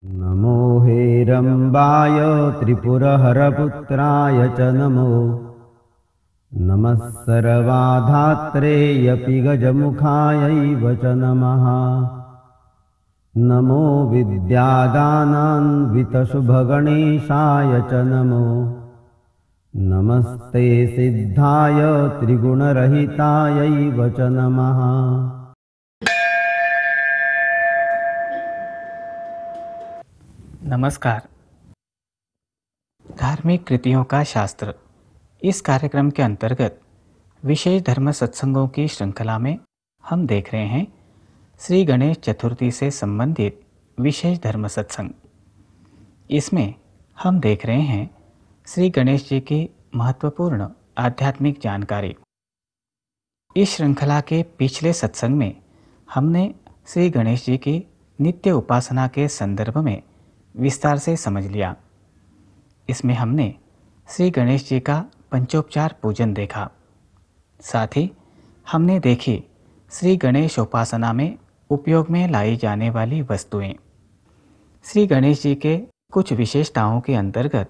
नमो हेरम्बाय त्रिपुरहरपुत्राय च नमो नमः सर्वाधात्रेयपि गजमुखायैव च नमः। नमो विद्यादानान्वितशुभगणेशाय च नमो नमस्ते सिद्धाय त्रिगुणरहितायैव च नमः। नमस्कार। धार्मिक कृतियों का शास्त्र इस कार्यक्रम के अंतर्गत विशेष धर्म सत्संगों की श्रृंखला में हम देख रहे हैं श्री गणेश चतुर्थी से संबंधित विशेष धर्म सत्संग। इसमें हम देख रहे हैं श्री गणेश जी की महत्वपूर्ण आध्यात्मिक जानकारी। इस श्रृंखला के पिछले सत्संग में हमने श्री गणेश जी की नित्य उपासना के संदर्भ में विस्तार से समझ लिया। इसमें हमने श्री गणेश जी का पंचोपचार पूजन देखा। साथ ही हमने देखी श्री गणेश उपासना में उपयोग में लाई जाने वाली वस्तुएं। श्री गणेश जी के कुछ विशेषताओं के अंतर्गत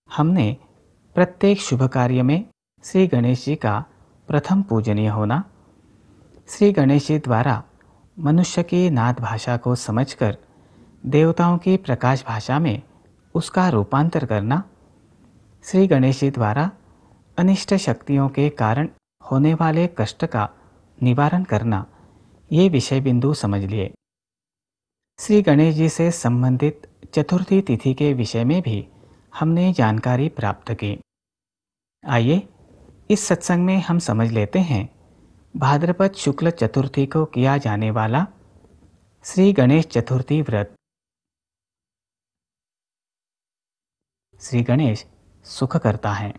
हमने प्रत्येक शुभ कार्य में श्री गणेश जी का प्रथम पूजनीय होना, श्री गणेश जी द्वारा मनुष्य की नाद भाषा को समझकर देवताओं की प्रकाश भाषा में उसका रूपांतर करना, श्री गणेश जी द्वारा अनिष्ट शक्तियों के कारण होने वाले कष्ट का निवारण करना, ये विषय बिंदु समझ लिए। श्री गणेश जी से संबंधित चतुर्थी तिथि के विषय में भी हमने जानकारी प्राप्त की। आइए इस सत्संग में हम समझ लेते हैं भाद्रपद शुक्ल चतुर्थी को किया जाने वाला श्री गणेश चतुर्थी व्रत। श्री गणेश सुख करता है।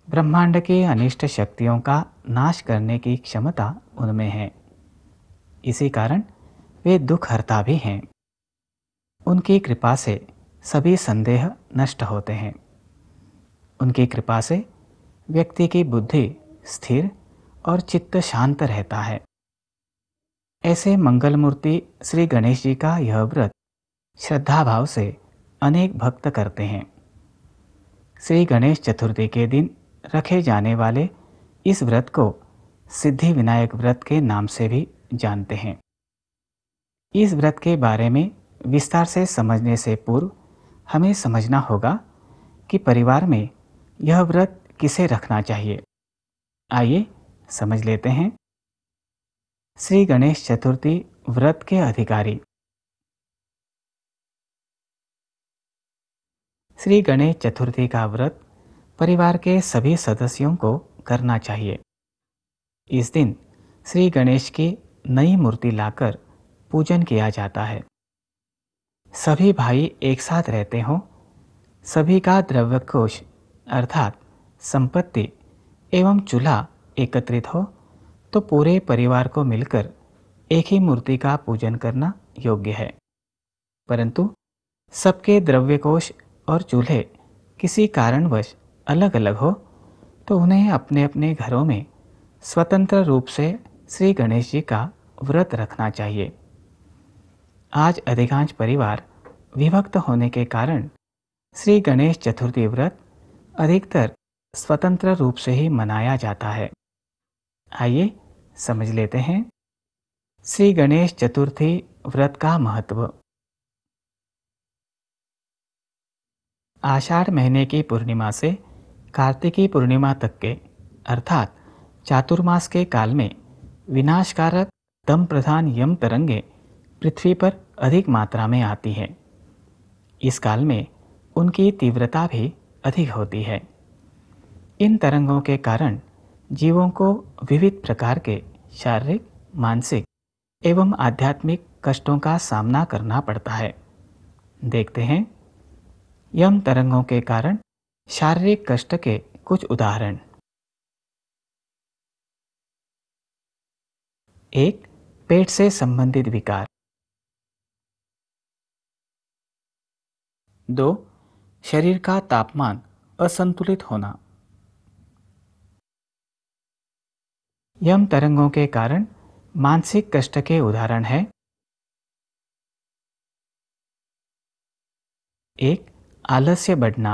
ब्रह्मांड के अनिष्ट शक्तियों का नाश करने की क्षमता उनमें है। इसी कारण वे दुख हरता भी हैं। उनकी कृपा से सभी संदेह नष्ट होते हैं। उनकी कृपा से व्यक्ति की बुद्धि स्थिर और चित्त शांत रहता है। ऐसे मंगल मूर्ति श्री गणेश जी का यह व्रत श्रद्धा भाव से अनेक भक्त करते हैं। श्री गणेश चतुर्थी के दिन रखे जाने वाले इस व्रत को सिद्धि विनायक व्रत के नाम से भी जानते हैं। इस व्रत के बारे में विस्तार से समझने से पूर्व हमें समझना होगा कि परिवार में यह व्रत किसे रखना चाहिए। आइए समझ लेते हैं। श्री गणेश चतुर्थी व्रत के अधिकारी। श्री गणेश चतुर्थी का व्रत परिवार के सभी सदस्यों को करना चाहिए। इस दिन श्री गणेश की नई मूर्ति लाकर पूजन किया जाता है। सभी भाई एक साथ रहते हों, सभी का द्रव्य कोष अर्थात संपत्ति एवं चूल्हा एकत्रित हो तो पूरे परिवार को मिलकर एक ही मूर्ति का पूजन करना योग्य है। परंतु सबके द्रव्य कोष और चूल्हे किसी कारणवश अलग अलग हो तो उन्हें अपने अपने घरों में स्वतंत्र रूप से श्री गणेश जी का व्रत रखना चाहिए। आज अधिकांश परिवार विभक्त होने के कारण श्री गणेश चतुर्थी व्रत अधिकतर स्वतंत्र रूप से ही मनाया जाता है। आइए समझ लेते हैं श्री गणेश चतुर्थी व्रत का महत्व। आषाढ़ महीने की पूर्णिमा से कार्तिकी पूर्णिमा तक के अर्थात चातुर्मास के काल में विनाशकारक तम प्रधान यम तरंगे पृथ्वी पर अधिक मात्रा में आती हैं। इस काल में उनकी तीव्रता भी अधिक होती है। इन तरंगों के कारण जीवों को विविध प्रकार के शारीरिक, मानसिक एवं आध्यात्मिक कष्टों का सामना करना पड़ता है। देखते हैं यम तरंगों के कारण शारीरिक कष्ट के कुछ उदाहरण। 1. पेट से संबंधित विकार। 2. शरीर का तापमान असंतुलित होना। यम तरंगों के कारण मानसिक कष्ट के उदाहरण है एक, आलस्य बढ़ना।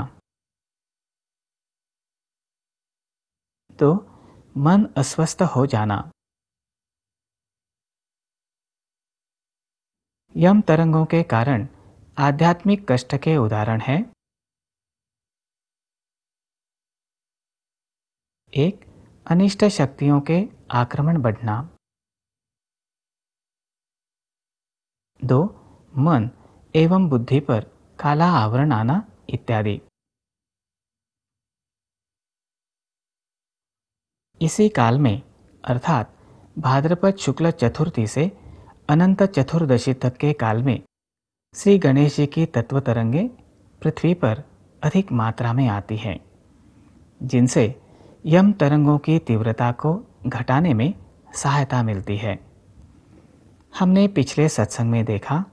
2, मन अस्वस्थ हो जाना। यम तरंगों के कारण आध्यात्मिक कष्ट के उदाहरण हैं। एक, अनिष्ट शक्तियों के आक्रमण बढ़ना। 2, मन एवं बुद्धि पर काला आवरण आना इत्यादि। इसी काल में अर्थात भाद्रपद शुक्ल चतुर्थी से अनंत चतुर्दशी तक के काल में श्री गणेश जी की तत्व तरंगे पृथ्वी पर अधिक मात्रा में आती हैं, जिनसे यम तरंगों की तीव्रता को घटाने में सहायता मिलती है। हमने पिछले सत्संग में देखा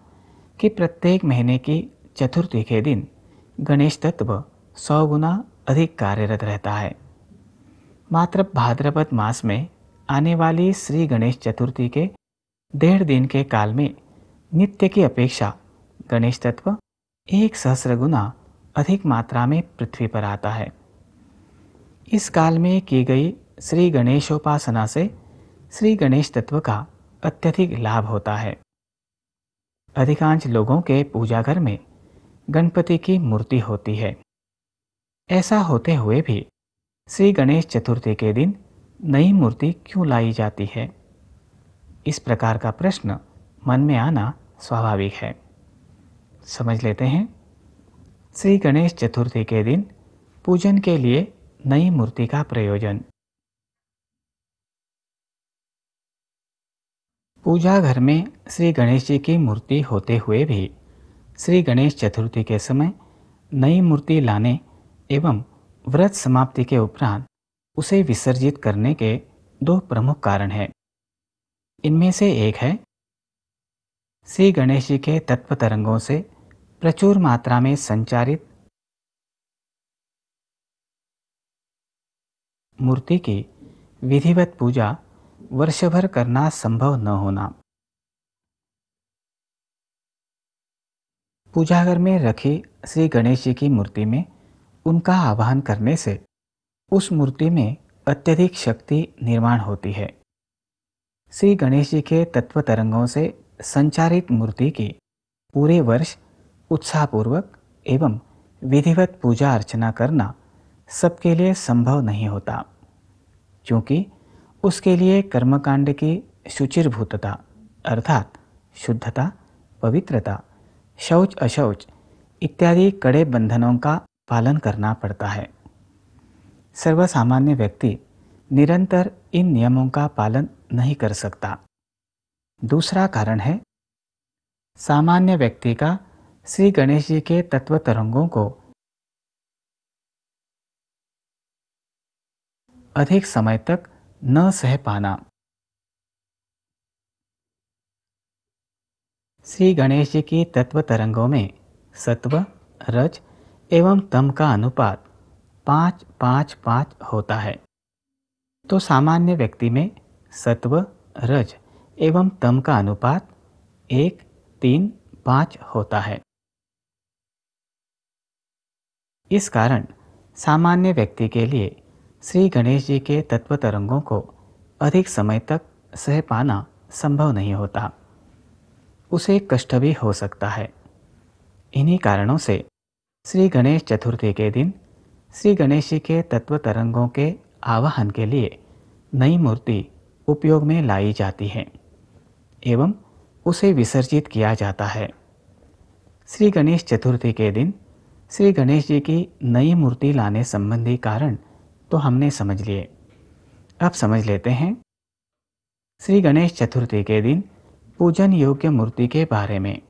कि प्रत्येक महीने की चतुर्थी के दिन गणेश तत्व 100 गुना अधिक कार्यरत रहता है। मात्र भाद्रपद मास में आने वाली श्री गणेश चतुर्थी के 1.5 दिन के काल में नित्य की अपेक्षा गणेश तत्व 1 सहस्र गुना अधिक मात्रा में पृथ्वी पर आता है। इस काल में की गई श्री गणेशोपासना से श्री गणेश तत्व का अत्यधिक लाभ होता है। अधिकांश लोगों के पूजा घर में गणपति की मूर्ति होती है। ऐसा होते हुए भी श्री गणेश चतुर्थी के दिन नई मूर्ति क्यों लाई जाती है? इस प्रकार का प्रश्न मन में आना स्वाभाविक है। समझ लेते हैं। श्री गणेश चतुर्थी के दिन पूजन के लिए नई मूर्ति का प्रयोजन। पूजा घर में श्री गणेश जी की मूर्ति होते हुए भी श्री गणेश चतुर्थी के समय नई मूर्ति लाने एवं व्रत समाप्ति के उपरांत उसे विसर्जित करने के 2 प्रमुख कारण हैं। इनमें से एक है श्री गणेश जी के तत्व तरंगों से प्रचुर मात्रा में संचारित मूर्ति की विधिवत पूजा वर्षभर करना संभव न होना। पूजाघर में रखी श्री गणेश जी की मूर्ति में उनका आवाहन करने से उस मूर्ति में अत्यधिक शक्ति निर्माण होती है। श्री गणेश जी के तत्व तरंगों से संचारित मूर्ति की पूरे वर्ष उत्साहपूर्वक एवं विधिवत पूजा अर्चना करना सबके लिए संभव नहीं होता, क्योंकि उसके लिए कर्मकांड की शुचिर्भूतता अर्थात शुद्धता, पवित्रता, शौच अशौच इत्यादि कड़े बंधनों का पालन करना पड़ता है। सर्वसामान्य व्यक्ति निरंतर इन नियमों का पालन नहीं कर सकता। दूसरा कारण है सामान्य व्यक्ति का श्री गणेश जी के तत्व तरंगों को अधिक समय तक न सह पाना। श्री गणेश जी की तत्व तरंगों में सत्व, रज एवं तम का अनुपात 5-5-5 होता है, तो सामान्य व्यक्ति में सत्व, रज एवं तम का अनुपात 1-3-5 होता है। इस कारण सामान्य व्यक्ति के लिए श्री गणेश जी के तत्व तरंगों को अधिक समय तक सह पाना संभव नहीं होता, उसे कष्ट भी हो सकता है। इन्हीं कारणों से श्री गणेश चतुर्थी के दिन श्री गणेश जी के तत्व तरंगों के आवाहन के लिए नई मूर्ति उपयोग में लाई जाती है एवं उसे विसर्जित किया जाता है। श्री गणेश चतुर्थी के दिन श्री गणेश जी की नई मूर्ति लाने संबंधी कारण तो हमने समझ लिए। अब समझ लेते हैं श्री गणेश चतुर्थी के दिन पूजन योग्य मूर्ति के बारे में।